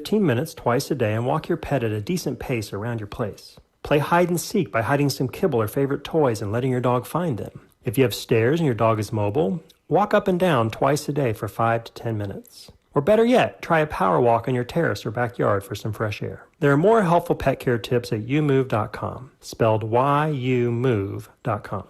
15 minutes twice a day and walk your pet at a decent pace around your place. Play hide and seek by hiding some kibble or favorite toys and letting your dog find them. If you have stairs and your dog is mobile, walk up and down twice a day for 5 to 10 minutes. Or better yet, try a power walk on your terrace or backyard for some fresh air. There are more helpful pet care tips at youmove.com, spelled YOUMOVE.com.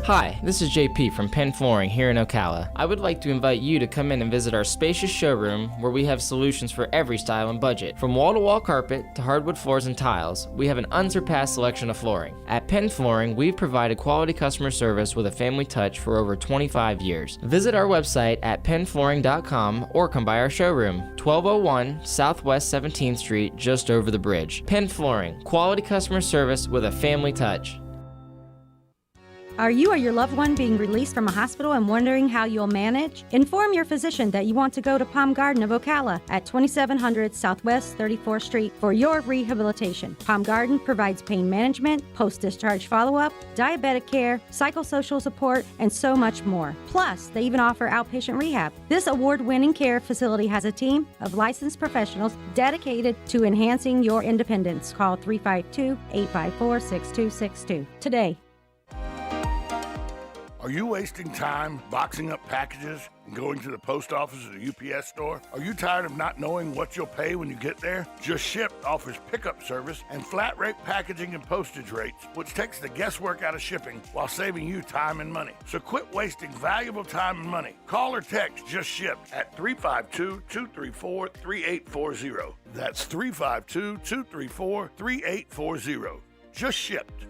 Hi, this is JP from Penn Flooring here in Ocala. I would like to invite you to come in and visit our spacious showroom where we have solutions for every style and budget. From wall-to-wall carpet to hardwood floors and tiles, we have an unsurpassed selection of flooring. At Penn Flooring, we've provided quality customer service with a family touch for over 25 years. Visit our website at pennflooring.com or come by our showroom, 1201 Southwest 17th Street, just over the bridge. Penn Flooring, quality customer service with a family touch. Are you or your loved one being released from a hospital and wondering how you'll manage? Inform your physician that you want to go to Palm Garden of Ocala at 2700 Southwest 34th Street for your rehabilitation. Palm Garden provides pain management, post-discharge follow-up, diabetic care, psychosocial support, and so much more. Plus, they even offer outpatient rehab. This award-winning care facility has a team of licensed professionals dedicated to enhancing your independence. Call 352-854-6262 today. Are you wasting time boxing up packages and going to the post office or the UPS store? Are you tired of not knowing what you'll pay when you get there? Just Ship offers pickup service and flat rate packaging and postage rates, which takes the guesswork out of shipping while saving you time and money. So quit wasting valuable time and money. Call or text Just Ship at 352-234-3840. That's 352-234-3840. Just Shipped.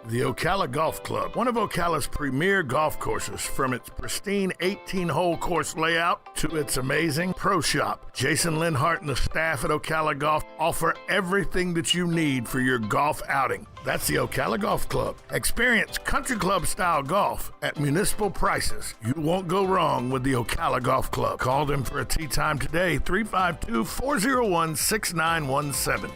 The Ocala Golf Club, one of Ocala's premier golf courses, from its pristine 18-hole course layout to its amazing pro shop. Jason Linhart and the staff at Ocala Golf offer everything that you need for your golf outing. That's the Ocala Golf Club. Experience country club style golf at municipal prices. You won't go wrong with the Ocala Golf Club. Call them for a tee time today, 352-401-6917.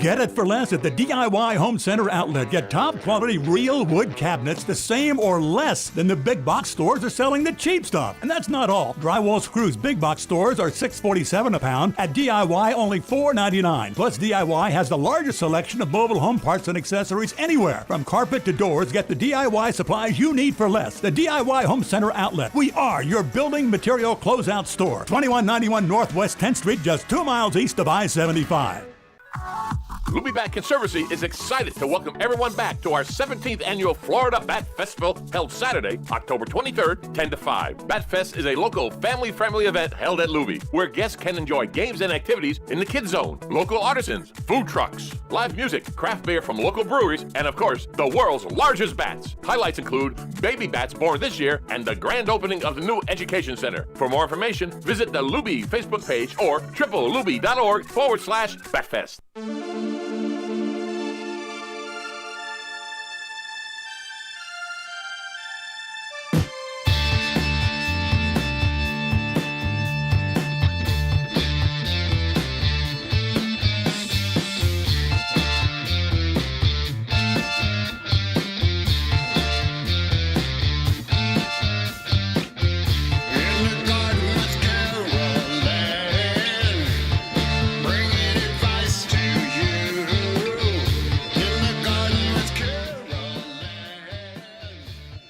Get it for less at the DIY Home Center outlet. Get top quality real wood cabinets the same or less than the big box stores are selling the cheap stuff. And that's not all. Drywall screws big box stores are $6.47 a pound. At DIY, only $4.99. Plus, DIY has the largest selection of mobile home parts and accessories anywhere. From carpet to doors, get the DIY supplies you need for less. The DIY Home Center outlet. We are your building material closeout store. 2191 Northwest 10th Street, just 2 miles east of I-75. Luby Bat Conservancy is excited to welcome everyone back to our 17th annual Florida Bat Festival held Saturday, October 23rd, 10 to 5. Bat Fest is a local family-friendly event held at Luby, where guests can enjoy games and activities in the kids zone, local artisans, food trucks, live music, craft beer from local breweries, and of course, the world's largest bats. Highlights include baby bats born this year and the grand opening of the new Education Center. For more information, visit the Luby Facebook page or www.luby.org/Batfest.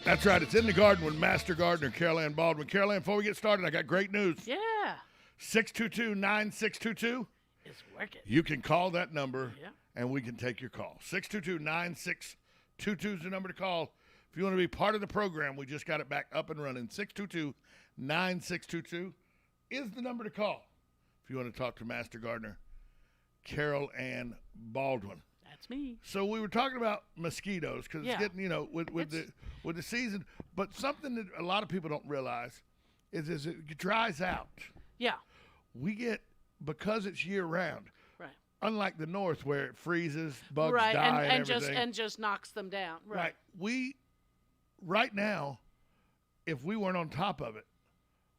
That's right. It's In the Garden with Master Gardener Carol Ann Baldwin. Carol Ann, before we get started, I got great news. Yeah. 622-9622. It's working. You can call that number, and we can take your call. 622-9622 is the number to call. If you want to be part of the program, we just got it back up and running. 622-9622 is the number to call if you want to talk to Master Gardener Carol Ann Baldwin. That's me. So we were talking about mosquitoes because it's getting, with the season. But something that a lot of people don't realize is it dries out. Yeah. We get, because it's year round. Right. Unlike the north where it freezes, bugs right. die, and everything. just knocks them down. Right. Right now, if we weren't on top of it,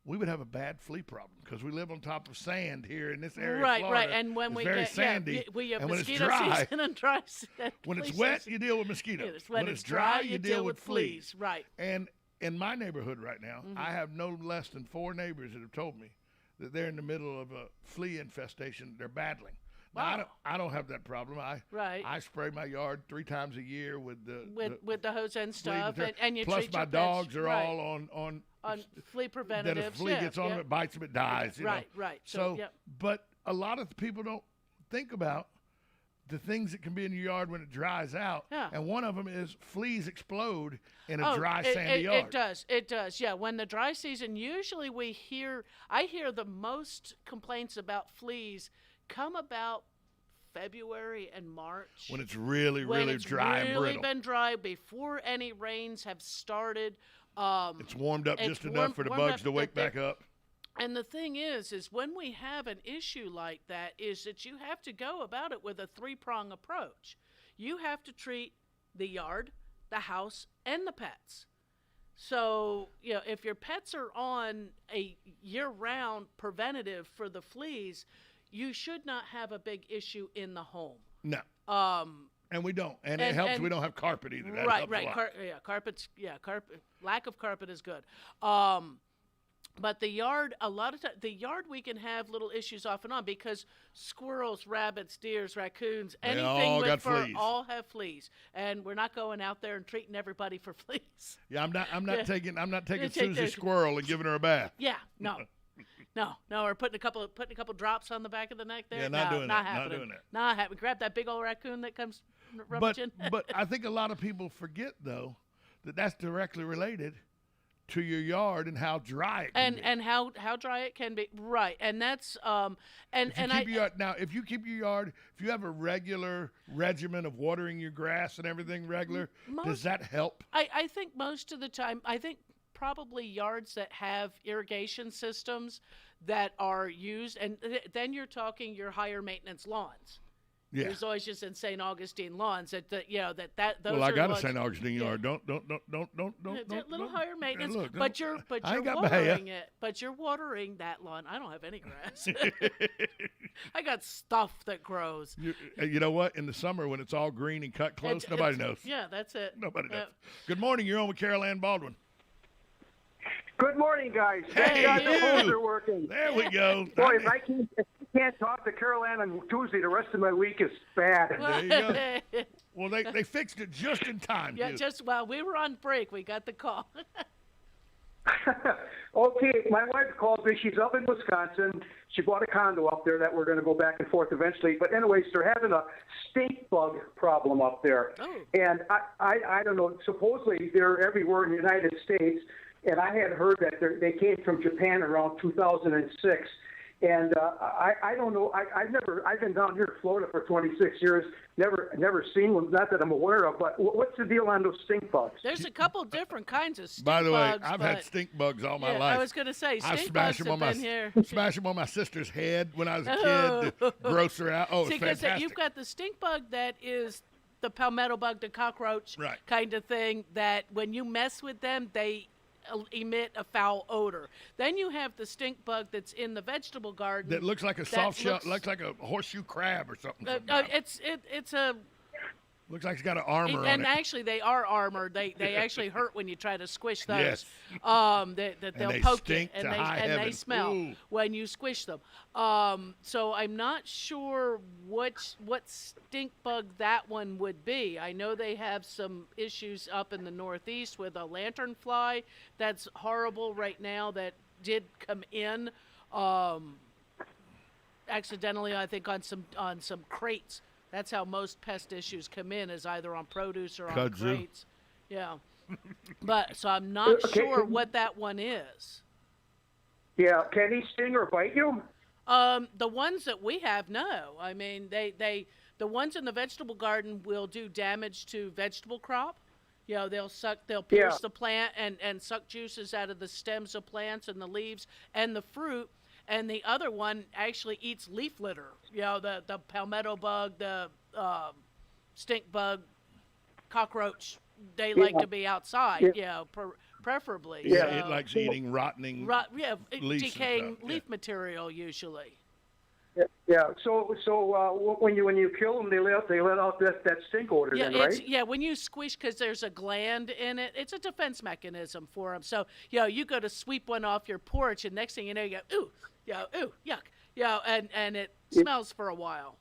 we would have a bad flea problem because we live on top of sand here in this area. Right, of Florida. right. And when it's we very get sandy, we have and when it's mosquito dry, season and dry season. when it's wet, you deal with mosquitoes. When it's dry, you deal with fleas. Right. And in my neighborhood right now, I have no less than 4 neighbors that have told me that they're in the middle of a flea infestation they're battling. Wow. Now, I don't have that problem. I spray my yard 3 times a year with the hose and flea stuff, deterrent. and you Plus treat my your pets. dogs are Right. all on flea preventatives. Then a flea gets on them, it bites them, it dies. You know? Right. So, yep. but a lot of people don't think about the things that can be in your yard when it dries out. Yeah. And one of them is fleas explode in a dry, sandy yard. It does. Yeah. When the dry season, usually I hear the most complaints about fleas come about February and March. When it's really, really dry and brittle. It's really been dry before any rains have started. It's warmed up just enough for the bugs to wake back up. And the thing is when we have an issue like that, is that you have to go about it with a 3-prong approach. You have to treat the yard, the house, and the pets. So, if your pets are on a year-round preventative for the fleas, you should not have a big issue in the home. No. And we don't. And it helps we don't have carpet either. That helps a lot. Carpet. Lack of carpet is good. But the yard, a lot of times, we can have little issues off and on because squirrels, rabbits, deers, raccoons, anything with fur, all have fleas, and we're not going out there and treating everybody for fleas. Yeah, I'm not taking Susie Squirrel and giving her a bath. Yeah, no, or putting a couple drops on the back of the neck there. Yeah, not doing that. Not happening. Grab that big old raccoon that comes rummaging. But I think a lot of people forget though that that's directly related to your yard and how dry it can be. And how dry it can be. Right. And that's if you keep your yard, if you have a regular regimen of watering your grass and everything regular, does that help? I think most of the time, probably yards that have irrigation systems that are used, and then you're talking your higher maintenance lawns. Yeah. There's always just in St. Augustine lawns that those well, I got a St. Augustine yard. Don't. A little higher maintenance, look, but you're watering it. But you're watering that lawn. I don't have any grass. I got stuff that grows. You know what? In the summer when it's all green and cut close, nobody knows. Yeah, that's it. Nobody knows. Good morning. You're on with Carol Ann Baldwin. Good morning, guys. Hey, Thank God the phones are working. There we go. Boy, if I can't talk to Carol Ann on Tuesday, the rest of my week is bad. There you go. Well, they fixed it just in time. Yeah, just while we were on break, we got the call. Okay, my wife called me. She's up in Wisconsin. She bought a condo up there that we're going to go back and forth eventually. But anyways, they're having a stink bug problem up there. Oh. And I don't know, supposedly they're everywhere in the United States. And I had heard that they came from Japan around 2006. And I don't know. I've been down here in Florida for 26 years. Never seen one. Not that I'm aware of. But what's the deal on those stink bugs? There's a couple different kinds of stink bugs. By the way, bugs, I've had stink bugs all my life. I was going to say stink bugs have been here. Smash them on my sister's head when I was a kid. To gross her out. Oh, it's fantastic. Because you've got the stink bug that is the palmetto bug, the cockroach kind of thing. That when you mess with them, they emit a foul odor. Then you have the stink bug that's in the vegetable garden that looks like a soft shell, looks like a horseshoe crab or something. It's a looks like it's got an armor on it. And actually, they are armored. They actually hurt when you try to squish those. Yes. They'll poke you and they smell Ooh. when you squish them. So I'm not sure what stink bug that one would be. I know they have some issues up in the Northeast with a lanternfly that's horrible right now that did come in accidentally, I think, on some crates. That's how most pest issues come in, is either on produce or on crates. Yeah. But so I'm not sure what that one is. Yeah, can he sting or bite you? The ones that we have, no. I mean, the ones in the vegetable garden will do damage to vegetable crop. You know, they'll pierce the plant and suck juices out of the stems of plants and the leaves and the fruit. And the other one actually eats leaf litter. You know, the palmetto bug, the stink bug, cockroach. They like to be outside. You know, preferably. Yeah, so, it likes eating rotting leaves decaying leaf material usually. Yeah. So when you kill them, they let out that stink odor, then, right? When you squish, because there's a gland in it, it's a defense mechanism for them. So you go to sweep one off your porch, and next thing you know, you go ooh, yuck, and it smells for a while.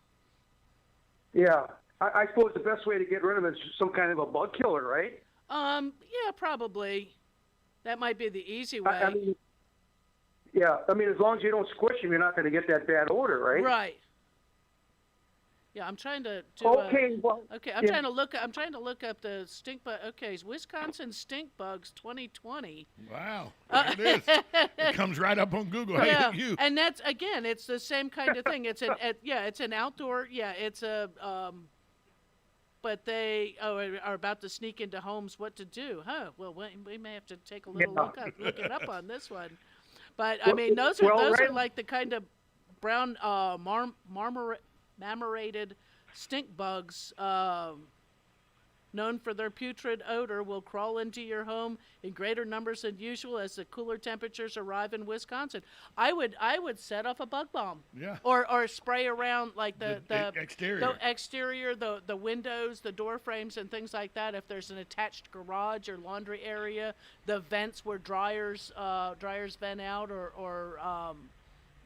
Yeah. I suppose the best way to get rid of it is some kind of a bug killer, right? Yeah, probably. That might be the easy way. I mean, as long as you don't squish them, you're not going to get that bad odor, right? Right. Yeah, I'm trying to do. I'm trying to look up the stink bug. Okay, Wisconsin stink bugs 2020. Wow, there it is. It comes right up on Google. Yeah, you. And that's again, it's the same kind of thing. It's it's an outdoor. Yeah, it's a. But they are about to sneak into homes. What to do? Huh? Well, we may have to take a little look it up on this one. But I mean, those are like the kind of brown marmorated stink bugs known for their putrid odor will crawl into your home in greater numbers than usual as the cooler temperatures arrive in Wisconsin. I would set off a bug bomb. Yeah. Or spray around like the exterior, the windows, the door frames, and things like that. If there's an attached garage or laundry area, the vents where dryers vent out, or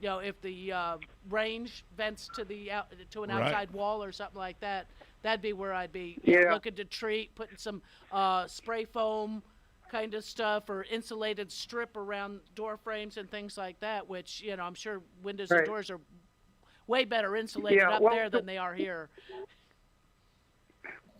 if the range vents to an outside wall or something like that. That'd be where I'd be looking to treat, putting some spray foam kind of stuff or insulated strip around door frames and things like that, which, I'm sure windows and doors are way better insulated there than they are here.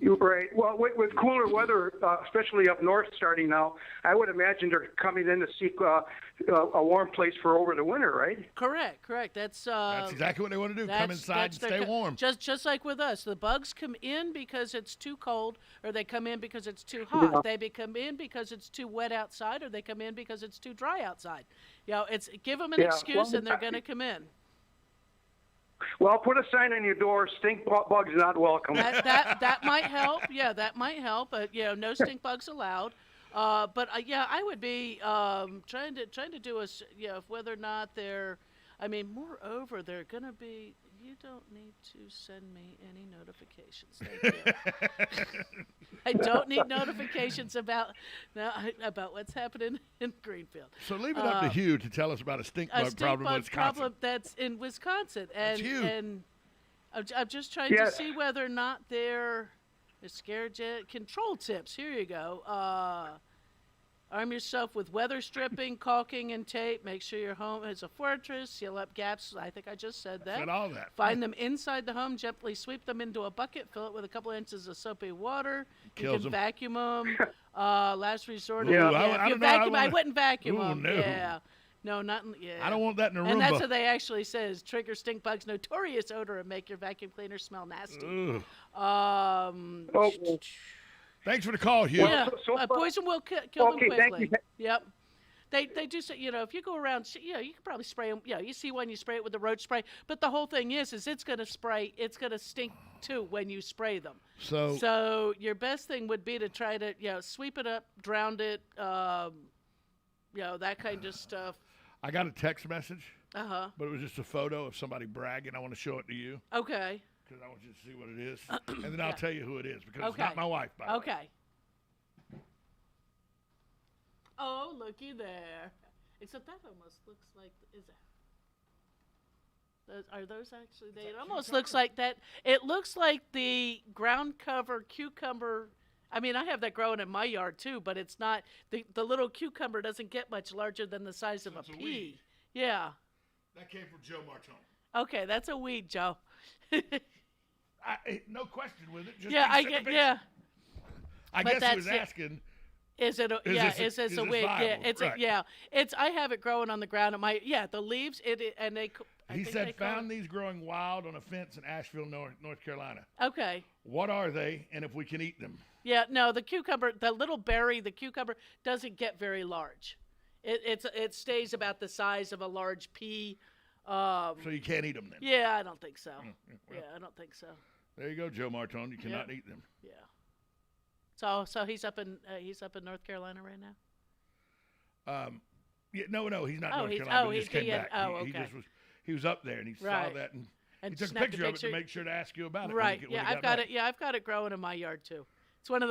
You're right. Well, with cooler weather, especially up north starting now, I would imagine they're coming in to seek a warm place for over the winter, right? Correct. That's exactly what they want to do. Come inside and stay warm. Just like with us. The bugs come in because it's too cold, or they come in because it's too hot. Yeah. They come in because it's too wet outside, or they come in because it's too dry outside. Give them an excuse, and they're going to come in. Well, put a sign on your door: "Stink bugs not welcome." That might help. Yeah, that might help. But no stink bugs allowed. But I would be trying to do whether or not they're. I mean, moreover, they're going to be. You don't need to send me any notifications. Thank you. I don't need notifications about what's happening in Greenfield. So leave it up to Hugh to tell us about a stink bug problem in Wisconsin. Problem that's in Wisconsin, and I'm just trying to see whether or not they're scared jet control tips. Here you go. Arm yourself with weather stripping, caulking, and tape. Make sure your home is a fortress. Seal up gaps. I think I just said that. Said all that. Find them inside the home. Gently sweep them into a bucket. Fill it with a couple inches of soapy water. You can vacuum them. Last resort. I wouldn't vacuum them. No. Yeah. No, not. Yeah. I don't want that in a Roomba. And that's what they actually says. Trigger stink bugs' notorious odor and make your vacuum cleaner smell nasty. Thanks for the call, Hugh. Yeah, poison will kill them quickly. Thank you. Yep. They do say, if you go around, you can probably spray them. You see one, you spray it with the roach spray. But the whole thing is it's going to spray. It's going to stink too when you spray them. So your best thing would be to try to, sweep it up, drown it, that kind of stuff. I got a text message. But it was just a photo of somebody bragging. I want to show it to you. Okay. Because I want you to see what it is, and then I'll tell you who it is, because it's not my wife, by the way. Okay. Oh, looky there. Except that almost looks like, are those actually, it almost looks like that. It looks like the ground cover cucumber. I mean, I have that growing in my yard too, but it's not, the little cucumber doesn't get much larger than the size of a pea. Weed. Yeah. That came from Joe Martone. Okay, that's a weed, Joe. No question with it. Just I get. Yeah. I guess he was asking. Is it a wig? Yeah, it's right. It's. I have it growing on the ground. The leaves. He said found these growing wild on a fence in Asheville, North Carolina. Okay. What are they, and if we can eat them? Yeah. No, the cucumber, the little berry, the cucumber doesn't get very large. It stays about the size of a large pea. So you can't eat them then? Yeah, I don't think so. I don't think so. There you go, Joe Martone. You cannot eat them. Yeah. So he's up in North Carolina right now. No, he's not in North Carolina. He just came back. Okay. He was up there and he saw that and he took a picture of it to make sure to ask you about it. Right. I've got it. Yeah, I've got it growing in my yard too. It's one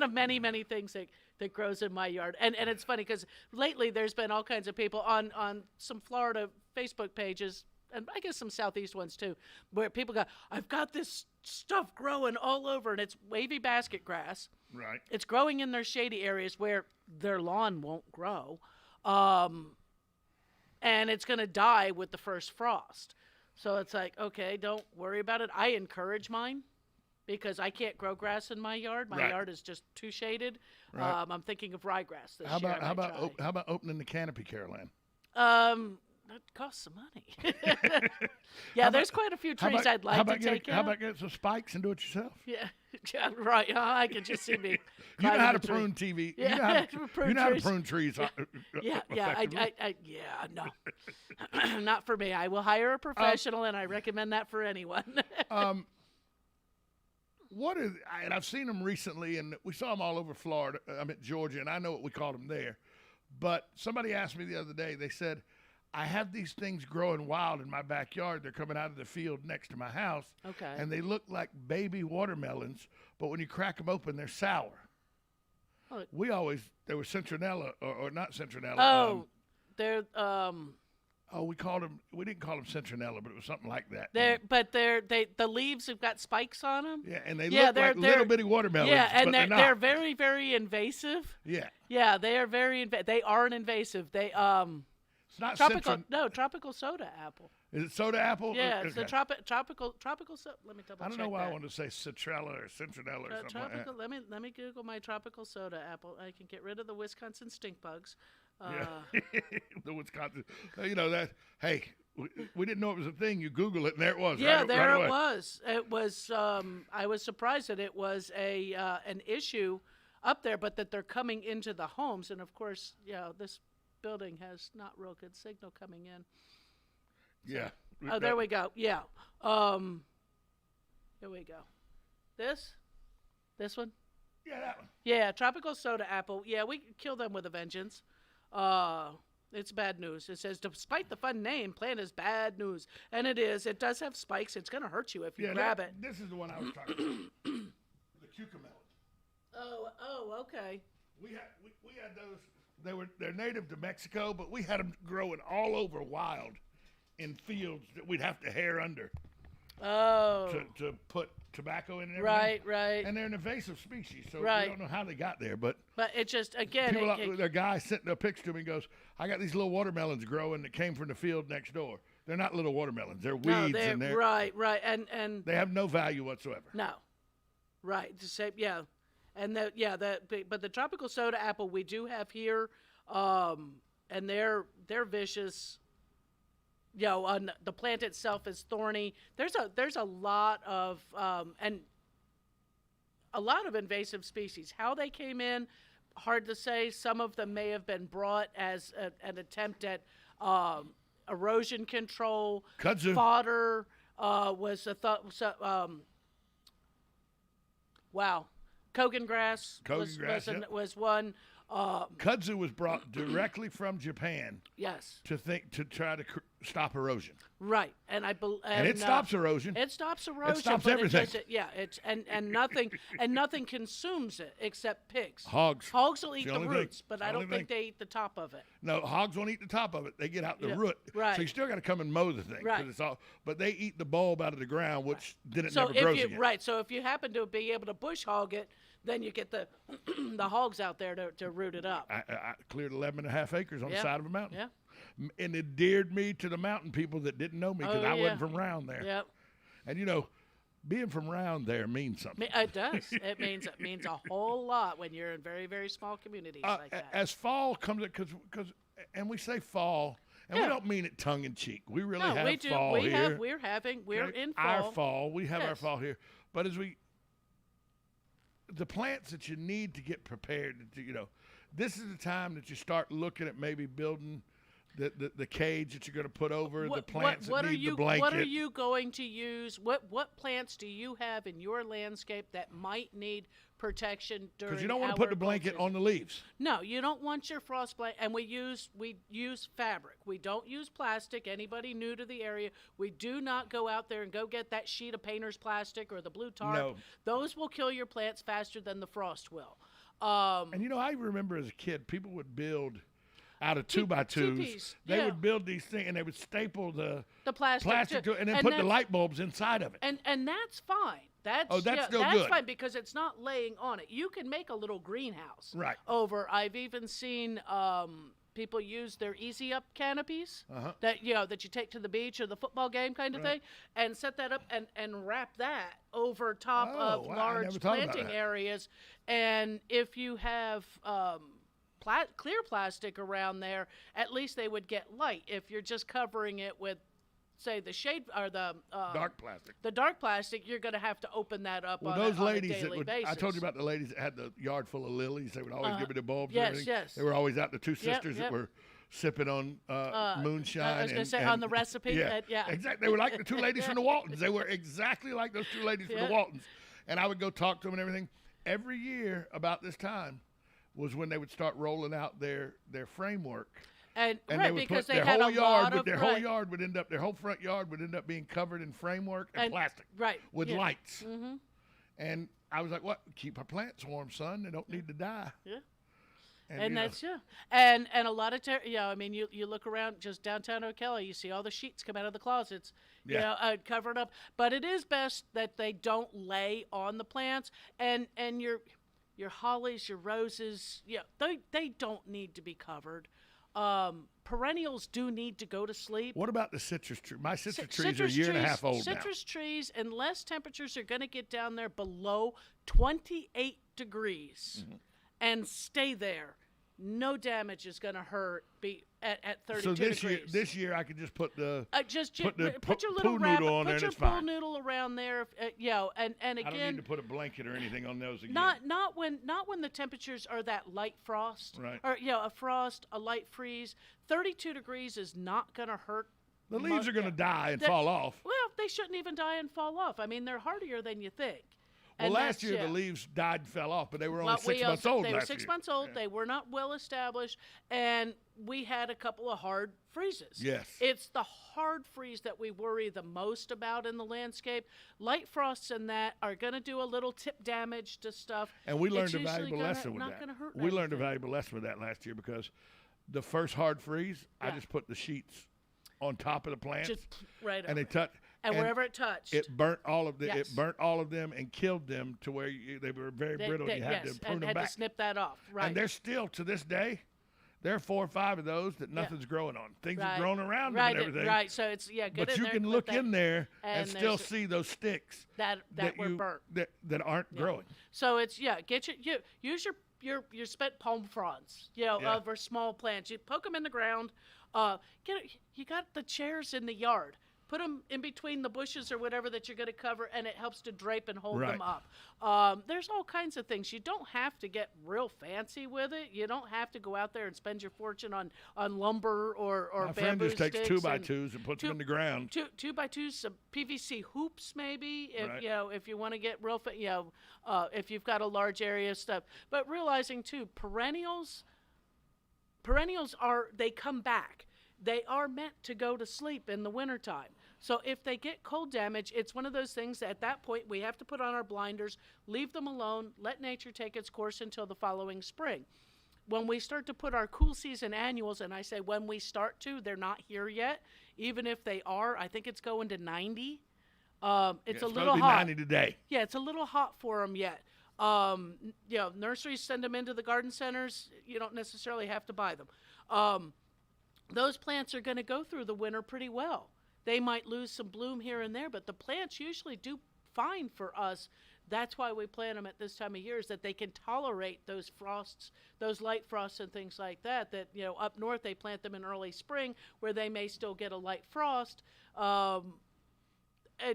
of many things that grows in my yard. And it's funny because lately there's been all kinds of people on some Florida Facebook pages, and I guess some Southeast ones too, where people go, I've got this stuff growing all over, and it's wavy basket grass. Right. It's growing in their shady areas where their lawn won't grow. And it's going to die with the first frost. So it's like, okay, don't worry about it. I encourage mine because I can't grow grass in my yard. My yard is just too shaded. Right. I'm thinking of ryegrass this year. How about opening the canopy, Caroline? That costs some money. There's quite a few trees I'd like to take out. How about getting some spikes and do it yourself? Yeah, right. I can just see me. You know how to prune TV. Yeah, you know how to prune trees. No. Not for me. I will hire a professional, and I recommend that for anyone. And I've seen them recently, and we saw them all over Florida. I'm at Georgia, and I know what we called them there. But somebody asked me the other day, they said, I have these things growing wild in my backyard. They're coming out of the field next to my house. Okay. And they look like baby watermelons, but when you crack them open, they're sour. Oh. They were citronella, or not citronella. Oh, they're, we didn't call them citronella, but it was something like that. The leaves have got spikes on them. Yeah, and they look like little bitty watermelons. Yeah, and but they're very, very invasive. Yeah. Yeah, they are they are an invasive. It's not tropical soda apple. Is it soda apple? Yeah, it's a tropical soda. Let me double check. I don't know why I want to say citrella or citronella or something like that. Let me Google my tropical soda apple. I can get rid of the Wisconsin stink bugs. The Wisconsin. That. Hey, we didn't know it was a thing. You Google it, and there it was. Yeah, right it was. It was. I was surprised that it was an issue up there, but that they're coming into the homes, and of course, this building has not real good signal coming in. Yeah. Oh, there we go. Yeah. Here we go. This one? Yeah, that one. Yeah, tropical soda apple. Yeah, we kill them with a vengeance. It's bad news. It says, despite the fun name, plant is bad news. And it is. It does have spikes. It's going to hurt you if you grab it. This is the one I was talking about. The cucumber. Oh, okay. We had those. They're native to Mexico, but we had them growing all over wild in fields that we'd have to hair under. Oh. To put tobacco in and everything. Right. And they're an invasive species, so we don't know how they got there. But it just, again. The guy sent a picture to me and goes, I got these little watermelons growing that came from the field next door. They're not little watermelons. They're weeds in there. Right. And they have no value whatsoever. No. Right. To say, yeah. And but the tropical soda apple we do have here, and they're vicious. The plant itself is thorny. There's a lot of invasive species. How they came in, hard to say. Some of them may have been brought as an attempt at erosion control. Kudzu. Fodder was a thought. Wow. Kogan grass was one. Kudzu was brought directly from Japan. Yes. To try to stop erosion. Right, and it stops erosion. It stops erosion. It stops everything. And nothing consumes it except pigs. Hogs. Hogs will eat the roots, but I don't think they eat the top of it. No, hogs won't eat the top of it. They get out the root. Right. So you still got to come and mow the thing. Right. But they eat the bulb out of the ground, which never grows again. Right. So if you happen to be able to bush hog it, then you get the the hogs out there to root it up. I cleared 11.5 acres on the side of a mountain. Yeah. And it endeared me to the mountain people that didn't know me because I wasn't from around there. Yep. And being from around there means something. It does. It means a whole lot when you're in very, very small communities like that. As fall comes, and we say fall, and we don't mean it tongue in cheek. We really have fall here. We're in fall. Our fall. We have our fall here. But the plants that you need to get prepared, this is the time that you start looking at maybe building the cage that you're going to put over the plants what that are need you, the blanket. What are you going to use? What plants do you have in your landscape that might need protection during? Because you don't want to put the blanket on the leaves. No, you don't want your frost blanket. And we use fabric. We don't use plastic. Anybody new to the area, we do not go out there and go get that sheet of painter's plastic or the blue tarp. No. Those will kill your plants faster than the frost will. And I remember as a kid, people would build out of 2x2s. Teepees, They would build these things, and they would staple the plastic to it, and then put the light bulbs inside of it. And that's fine. That's still that's good. fine because it's not laying on it. You can make a little greenhouse Right. over. I've even seen people use their easy up canopies that you take to the beach or the football game kind of thing, and set that up and wrap that over top of large planting areas. And if you have clear plastic around there, at least they would get light. If you're just covering it with, say, the shade or the dark plastic. The dark plastic, you're going to have to open that up on those a ladies daily basis. I told you about the ladies that had the yard full of lilies. They would always give me the bulbs and everything. Yes. They were always out, the two sisters that were sipping on moonshine. I was going to say on the recipe. Yeah, exactly. They were like the two ladies from the Waltons. They were exactly like those two ladies from the Waltons. And I would go talk to them and everything. Every year about this time was when they would start rolling out their framework. And they right, would because put they their had whole a yard, lot of their whole yard would end up, their whole front yard would end up being covered in framework and plastic, with lights. Mm-hmm. And I was like, "What? Keep our plants warm, son. They don't need to die." Yeah. And that's and a lot of I mean, you look around just downtown Ocala, you see all the sheets come out of the closets, covered up. But it is best that they don't lay on the plants, and your hollies, your roses, they don't need to be covered. Perennials do need to go to sleep. What about the citrus tree? My citrus trees are a year and a half old now. Citrus trees, unless temperatures are going to get down there below 28 degrees and stay there, no damage is going to hurt. Be at 32 degrees. So this year I could just put the put your little pool noodle on there, and it's fine. Put your pool noodle around there, and again, I don't need to put a blanket or anything on those again. Not when the temperatures are that light frost, right? Or a frost, a light freeze. 32 degrees is not going to hurt. The leaves are going to die and fall off. Well, they shouldn't even die and fall off. I mean, they're hardier than you think. Well, last year the leaves died and fell off, but they were only 6 months old. They were 6 months old. Yeah. They were not well established, and we had a couple of hard freezes. Yes. It's the hard freeze that we worry the most about in the landscape. Light frosts and that are going to do a little tip damage to stuff. And we learned a valuable lesson with that. We learned a valuable lesson with that last year because the first hard freeze, I just put the sheets on top of the plants. Just right and over. They touched. And wherever it touched, it burnt all of them. Yes. It burnt all of them and killed them to where they were very brittle. And you had to prune them back. Had to snip that off. Right. And they're still to this day. There are 4 or 5 of those that nothing's growing on. Things have grown around them and everything. Right. So it's good. But you can look in there and still see those sticks that were burnt that aren't growing. So it's get use your spent palm fronds over small plants. You poke them in the ground. You got the chairs in the yard. Put them in between the bushes or whatever that you're going to cover, and it helps to drape and hold them up. There's all kinds of things. You don't have to get real fancy with it. You don't have to go out there and spend your fortune on lumber or My bamboo friend just takes sticks 2x2s and puts them in the ground. 2x2s, some PVC hoops maybe, if you want to get real, if you've got a large area of stuff. But realizing too, perennials they come back. They are meant to go to sleep in the wintertime. So if they get cold damage, it's one of those things that at that point we have to put on our blinders, leave them alone, let nature take its course until the following spring. When we start to put our cool season annuals, and I say when we start to, they're not here yet. Even if they are, I think it's going to 90. It's a little hot. 90 today. Yeah, it's a little hot for them yet. Nurseries send them into the garden centers. You don't necessarily have to buy them. Those plants are going to go through the winter pretty well. They might lose some bloom here and there, but the plants usually do fine for us. That's why we plant them at this time of year, is that they can tolerate those frosts, those light frosts and things like that. That, up north they plant them in early spring where they may still get a light frost.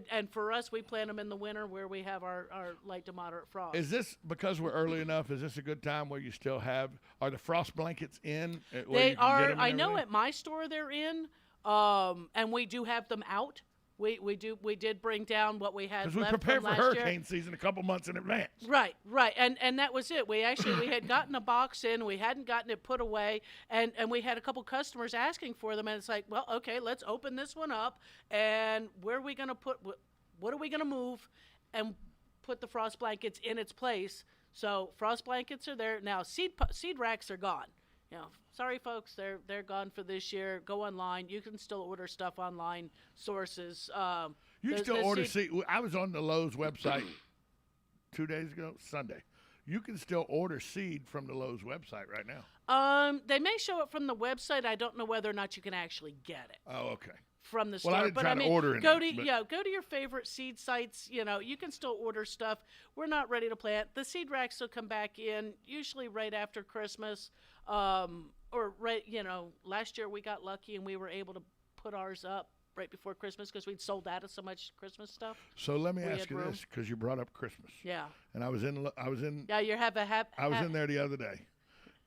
and for us, we plant them in the winter where we have our light to moderate frost. Is this, because we're early enough, is this a good time where you still are the frost blankets in? They are. I know at my store they're in, and we do have them out. We did bring down what we had left from last year. Because we prepared for hurricane season a couple months in advance. Right, and that was it. We had gotten a box in, we hadn't gotten it put away, and we had a couple customers asking for them, and it's like, well, okay, let's open this one up, and where are we going to put, what are we going to move, and put the frost blankets in its place. So frost blankets are there now. Seed racks are gone. Sorry, folks, they're gone for this year. Go online. You can still order stuff online sources. You can still order seed. I was on the Lowe's website 2 days ago, Sunday. You can still order seed from the Lowe's website right now. They may show it from the website. I don't know whether or not you can actually get it. Oh, okay. From the store. Well, I didn't try to order it. Go to your favorite seed sites. You can still order stuff. We're not ready to plant. The seed racks will come back in usually right after Christmas. Or right, last year we got lucky and we were able to put ours up right before Christmas because we'd sold out of so much Christmas stuff. So let me ask you this, because you brought up Christmas. Yeah. And I was in. Yeah, you have I was in there the other day,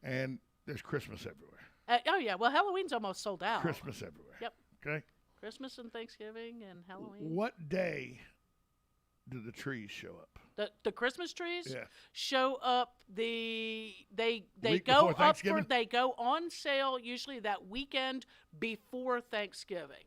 and there's Christmas everywhere. Oh yeah, well Halloween's almost sold out. Christmas everywhere. Yep. Okay. Christmas and Thanksgiving and Halloween. What day do the trees show up? The Christmas trees yeah. show up they go on sale usually that weekend before Thanksgiving.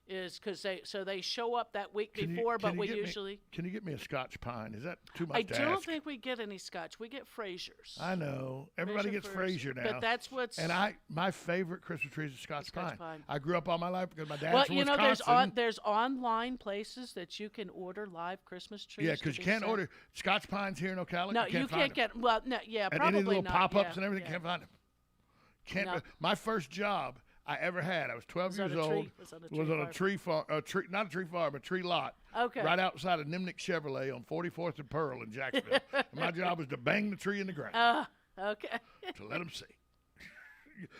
Is because they show up that week before, but we usually. Can you get me a Scotch pine? Is that too much to ask? I don't think we get any Scotch. We get Frasier's. I know. Everybody gets Frazier now. But that's what's. And my favorite Christmas tree is a Scotch pine. I grew up all my life because my dad's from Wisconsin. There's online places that you can order live Christmas trees. Yeah, because you can't order Scotch pines here in Ocala. No, you can't get. Well, no, yeah, probably not. And any little pop-ups and everything, can't find them. My first job I ever had. I was 12 years old. Was on a tree farm, not a tree farm, a tree lot. Okay. Right outside of Nimnik Chevrolet on 44th and Pearl in Jacksonville. And my job was to bang the tree in the ground. Okay. To let them see.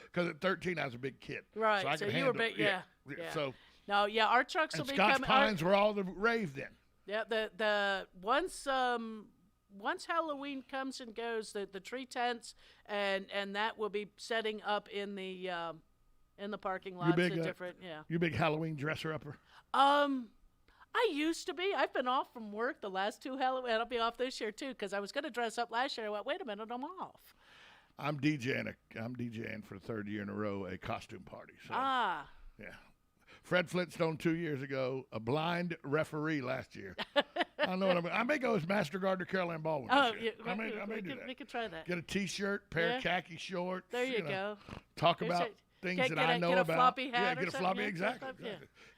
Because at 13 I was a big kid. Right. So I could handle, you were big. Yeah. So. No. Yeah. Our trucks will be coming. Scotch pines were all the rave then. Yeah. The once Halloween comes and goes, the tree tents and that will be setting up in the parking lots. You big Halloween dresser-upper? I used to be. I've been off from work the last 2 Halloween. I'll be off this year, too, because I was going to dress up last year. I went, wait a minute, I'm off. I'm DJing for the 3rd year in a row a costume party. So, yeah. Fred Flintstone 2 years ago, a blind referee last year. I don't know what I may go as Master Gardener Caroline Baldwin. Oh, this year. I may do that. We could try that. Get a T-shirt, pair of khaki shorts. There you go. Talk about things that I know about. Get a floppy hat get a floppy, exactly.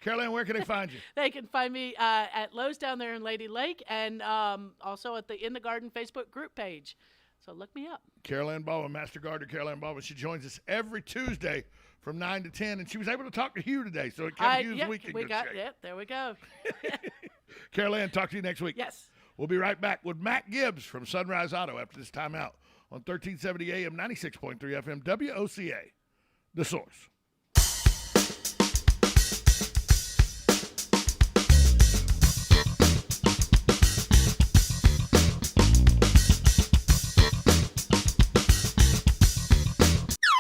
Caroline, where can they find you? They can find me at Lowe's down there in Lady Lake and also at the In the Garden Facebook group page. So look me up. Caroline Baldwin, Master Gardener Caroline Baldwin. She joins us every Tuesday from 9 to 10, and she was able to talk to Hugh today, so it kept Hugh's week in good shape. Yep, there we go. Caroline, talk to you next week. Yes. We'll be right back with Matt Gibbs from Sunrise Auto after this timeout on 1370 AM, 96.3 FM, WOCA, The Source.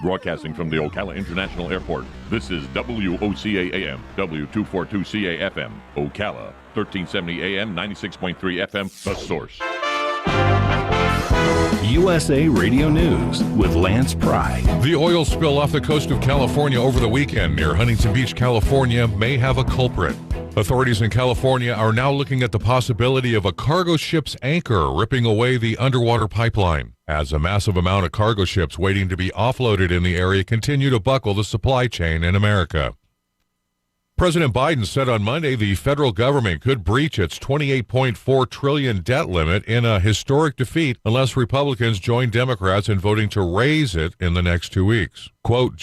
Broadcasting from the Ocala International Airport, this is WOCA AM, W242CA FM, Ocala, 1370 AM, 96.3 FM, The Source. USA Radio News with Lance Pry. The oil spill off the coast of California over the weekend near Huntington Beach, California, may have a culprit. Authorities in California are now looking at the possibility of a cargo ship's anchor ripping away the underwater pipeline, as a massive amount of cargo ships waiting to be offloaded in the area continue to buckle the supply chain in America. President Biden said on Monday the federal government could breach its $28.4 trillion debt limit in a historic defeat unless Republicans join Democrats in voting to raise it in the next 2 weeks. Quote,